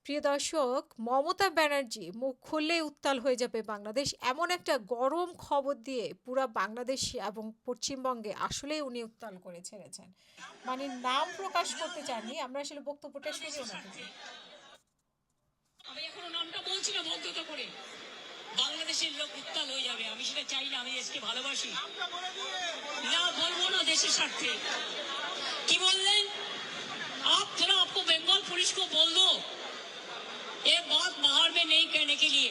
প্রিয় দর্শক, মমতা ব্যানার্জি মুখ খুললেই উত্তাল হয়ে যাবে বাংলাদেশ, এমন একটা গরম খবর দিয়ে পুরা বাংলাদেশ এবং পশ্চিমবঙ্গে আসলেই উনি উত্তাল করে ছেড়েছেন। মানে নাম প্রকাশ করতে চাননি, আমরা আসলে বক্তব্যটা শুনি ওনা থেকে। আমি এখনো নামটা বলছি না বদ্ধতা করে। বাংলাদেশের লোক উত্তাল হয়ে যাবে, আমি সেটা চাই না। আমি দেশকে ভালোবাসি, না বলবো না দেশের স্বার্থে। কি বললেন? आप थे ना, आपको बंगाल पुलिस को बोल दो ये बात बाहर में नहीं कहने के लिए,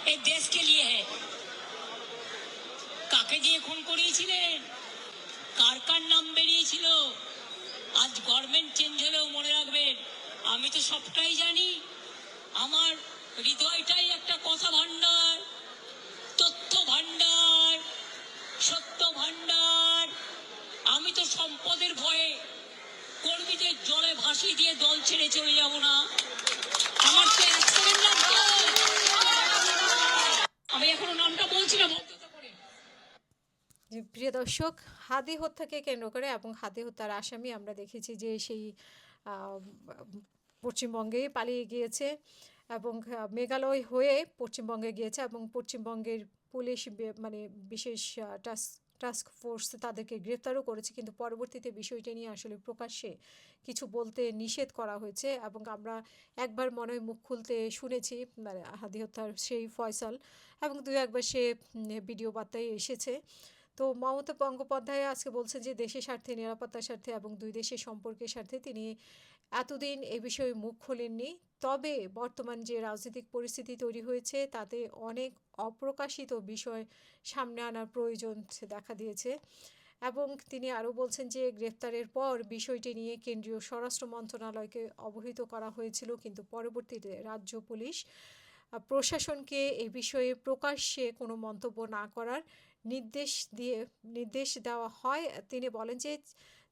ये देश के लिए है। কাকে দিয়ে খুন করিয়েছিলেন, কার কার নাম বেরিয়েছিল? আজ গভর্নমেন্ট চেঞ্জ হলেও মনে রাখবেন, আমি তো সবটাই জানি। আমার হৃদয়টাই একটা কথা ভান্ডার, তথ্য ভান্ডার, সত্য ভান্ডার। আমি তো সম্পদের ভয়ে কর্মীদের জলে ভাসিয়ে দিয়ে দল ছেড়ে চলে যাব না। আমার তো এক সেকেন্ড লাগতো। আমি এখনো নামটা বলছি না বদ্ধতা করে। যে প্রিয় দর্শক, হাদি হত্যাকে কেন্দ্র করে এবং হাদি হত্যার আসামি আমরা দেখেছি যে সেই আহ, পশ্চিমবঙ্গে পালিয়ে গিয়েছে এবং মেঘালয় হয়ে পশ্চিমবঙ্গে গিয়েছে এবং পশ্চিমবঙ্গের পুলিশ মানে বিশেষ টাস্ক ফোর্স তাদেরকে গ্রেফতারও করেছে, কিন্তু পরবর্তীতে বিষয়টি নিয়ে আসলে প্রকাশ্যে কিছু বলতে নিষেধ করা হয়েছে এবং আমরা একবার মনে হয় মুখ খুলতে শুনেছি, মানে হাদি হত্যার সেই ফয়সাল, এবং দুই একবার সে ভিডিও বার্তায় এসেছে। তো মমতা বন্দ্যোপাধ্যায় আজকে বলছেন যে দেশের স্বার্থে, নিরাপত্তার স্বার্থে এবং দুই দেশের সম্পর্কের স্বার্থে তিনি এতদিন এ বিষয়ে মুখ খোলেননি। তবে বর্তমান যে রাজনৈতিক পরিস্থিতি তৈরি হয়েছে তাতে অনেক অপ্রকাশিত বিষয় সামনে আনার প্রয়োজন দেখা দিয়েছে। এবং তিনি আরও বলছেন যে গ্রেফতারের পর বিষয়টি নিয়ে কেন্দ্রীয় স্বরাষ্ট্র মন্ত্রণালয়কে অবহিত করা হয়েছিল, কিন্তু পরবর্তীতে রাজ্য পুলিশ প্রশাসনকে এই বিষয়ে প্রকাশ্যে কোনো মন্তব্য না করার নির্দেশ দেওয়া হয়। তিনি বলেন যে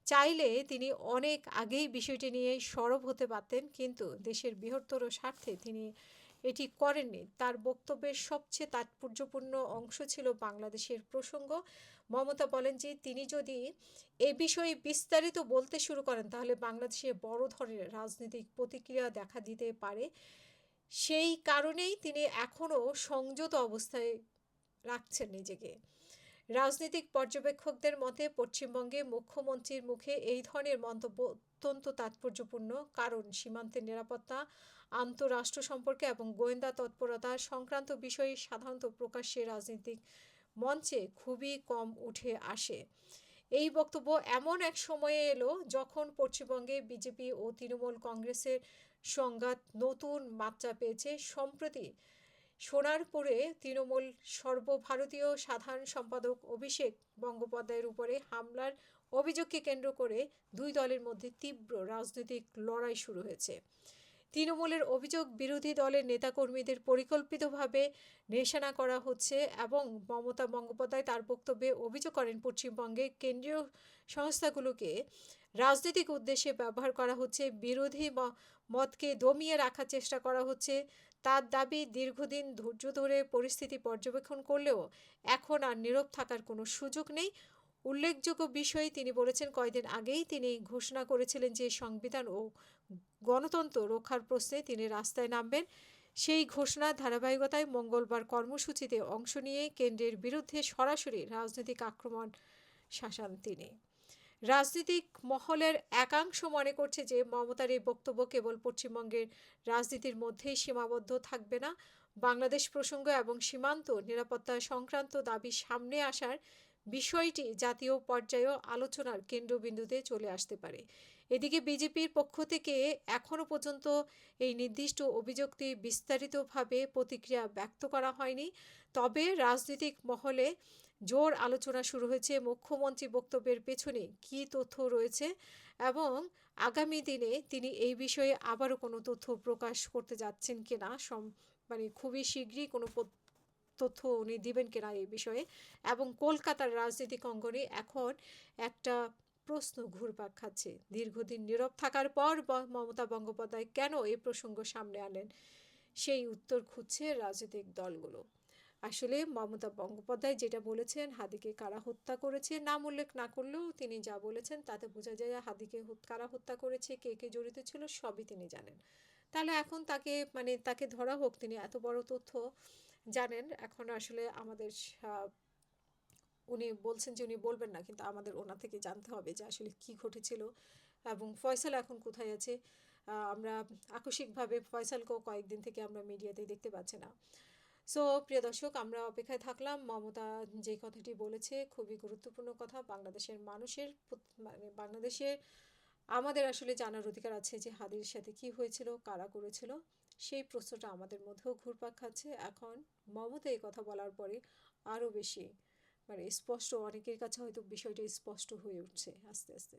চাইলে তিনি অনেক আগেই বিষয়টি নিয়ে সরব হতে পারতেন, কিন্তু দেশের বৃহত্তর স্বার্থে তিনি এটি করেননি। তার বক্তব্যের সবচেয়ে তাৎপর্যপূর্ণ অংশ ছিল বাংলাদেশের প্রসঙ্গ। মমতা বলেন যে তিনি যদি এ বিষয়ে বিস্তারিত বলতে শুরু করেন তাহলে বাংলাদেশে বড় ধরনের রাজনৈতিক প্রতিক্রিয়া দেখা দিতে পারে। সেই কারণেই তিনি এখনও সংযত অবস্থায় রাখছেন নিজেকে। রাজনৈতিক পর্যবেক্ষকদের মতে পশ্চিমবঙ্গে মুখ্যমন্ত্রীর মুখে এই ধরনের মন্তব্য অত্যন্ত তাৎপর্যপূর্ণ, কারণ সীমান্তের নিরাপত্তা, আন্তঃরাষ্ট্র সম্পর্কে এবং গোয়েন্দা তৎপরতা সংক্রান্ত বিষয়ে সাধারণত প্রকাশ্যে রাজনৈতিক মঞ্চে খুবই কম উঠে আসে। এই বক্তব্য এমন এক সময়ে এলো যখন পশ্চিমবঙ্গে বিজেপি ও তৃণমূল কংগ্রেসের সংঘাত নতুন মাত্রা পেয়েছে। সম্প্রতি সোনারপুরে তৃণমূল সর্বভারতীয় সাধারণ সম্পাদক অভিষেক বন্দ্যোপাধ্যায়ের উপরে হামলার অভিযোগকে কেন্দ্র করে দুই দলের মধ্যে তীব্র রাজনৈতিক লড়াই শুরু হয়েছে। তৃণমূলের অভিযোগ বিরোধী দলের নেতাকর্মীদের পরিকল্পিতভাবে নিশানা করা হচ্ছে এবং মমতা বন্দ্যোপাধ্যায় তার বক্তব্যে অভিযোগ করেন পশ্চিমবঙ্গে কেন্দ্রীয় সংস্থাগুলোকে রাজনৈতিক উদ্দেশ্যে ব্যবহার করা হচ্ছে, বিরোধী মতকে দমিয়ে রাখার চেষ্টা করা হচ্ছে। তার দাবি দীর্ঘদিন ধৈর্য ধরে পরিস্থিতি পর্যবেক্ষণ করলেও এখন আর নীরব থাকার কোনো সুযোগ নেই। উল্লেখযোগ্য বিষয়ে তিনি বলেছেন কয়েকদিন আগেই তিনি ঘোষণা করেছিলেন যে সংবিধান ও গণতন্ত্র রক্ষার প্রশ্নে তিনি রাস্তায় নামবেন। সেই ঘোষণার ধারাবাহিকতায় মঙ্গলবার কর্মসূচিতে অংশ নিয়ে কেন্দ্রের বিরুদ্ধে সরাসরি রাজনৈতিক আক্রমণ শাসান তিনি। রাজনৈতিক মহলের একাংশ মনে করছে যে মমতার এই বক্তব্য কেবল পশ্চিমবঙ্গের রাজনীতির মধ্যেই সীমাবদ্ধ থাকবে না, বাংলাদেশ প্রসঙ্গ এবং সীমান্ত নিরাপত্তা সংক্রান্ত দাবি সামনে আসার বিষয়টি জাতীয় পর্যায়েও আলোচনার কেন্দ্রবিন্দুতে চলে আসতে পারে। এদিকে বিজেপির পক্ষ থেকে এখনও পর্যন্ত এই নির্দিষ্ট অভিযোগটি বিস্তারিতভাবে প্রতিক্রিয়া ব্যক্ত করা হয়নি। তবে রাজনৈতিক মহলে জোর আলোচনা শুরু হয়েছে মুখ্যমন্ত্রী বক্তব্যের পেছনে কী তথ্য রয়েছে এবং আগামী দিনে তিনি এই বিষয়ে আবারও কোনো তথ্য প্রকাশ করতে যাচ্ছেন কিনা, মানে খুবই শীঘ্রই কোনো তথ্য উনি দিবেন কিনা এই বিষয়ে। এবং কলকাতার রাজনৈতিক অঙ্গনে এখন একটা প্রশ্ন ঘুরপাক খাচ্ছে, দীর্ঘদিন নীরব থাকার পর মমতা বন্দ্যোপাধ্যায় কেন এই প্রসঙ্গ সামনে আনেন, সেই উত্তর খুঁজছে রাজনৈতিক দলগুলো। আসলে মমতা বন্দ্যোপাধ্যায় যেটা বলেছেন, হাদিকে কারা হত্যা করেছে, নাম উল্লেখ না করলেও তিনি যা বলেছেন তাতে বোঝা যায় হাদিকে কারা হত্যা করেছে, কে কে জড়িত ছিল সবই তিনি জানেন। তাহলে এখন তাকে মানে তাকে ধরা হোক, তিনি এত বড় তথ্য জানেন। এখন আসলে আমাদের আহ, উনি বলছেন যে উনি বলবেন না, কিন্তু আমাদের ওনা থেকে জানতে হবে যে আসলে কি ঘটেছিল এবং ফয়সাল এখন কোথায় আছে। আমরা আকস্মিকভাবে ফয়সালকেও কয়েকদিন থেকে আমরা মিডিয়াতে দেখতে পাচ্ছি না। সো প্রিয় দর্শক, আমরা অপেক্ষায় থাকলাম। মমতা যে কথাটি বলেছে খুবই গুরুত্বপূর্ণ কথা। বাংলাদেশের মানুষের মানে বাংলাদেশের আমাদের আসলে জানার অধিকার আছে যে হাদির সাথে কি হয়েছিল, কারা করেছিল। সেই প্রশ্নটা আমাদের মধ্যেও ঘুরপাক খাচ্ছে। এখন মমতা এই কথা বলার পরে আরও বেশি মানে স্পষ্ট, অনেকের কাছে হয়তো বিষয়টা স্পষ্ট হয়ে উঠছে আস্তে আস্তে।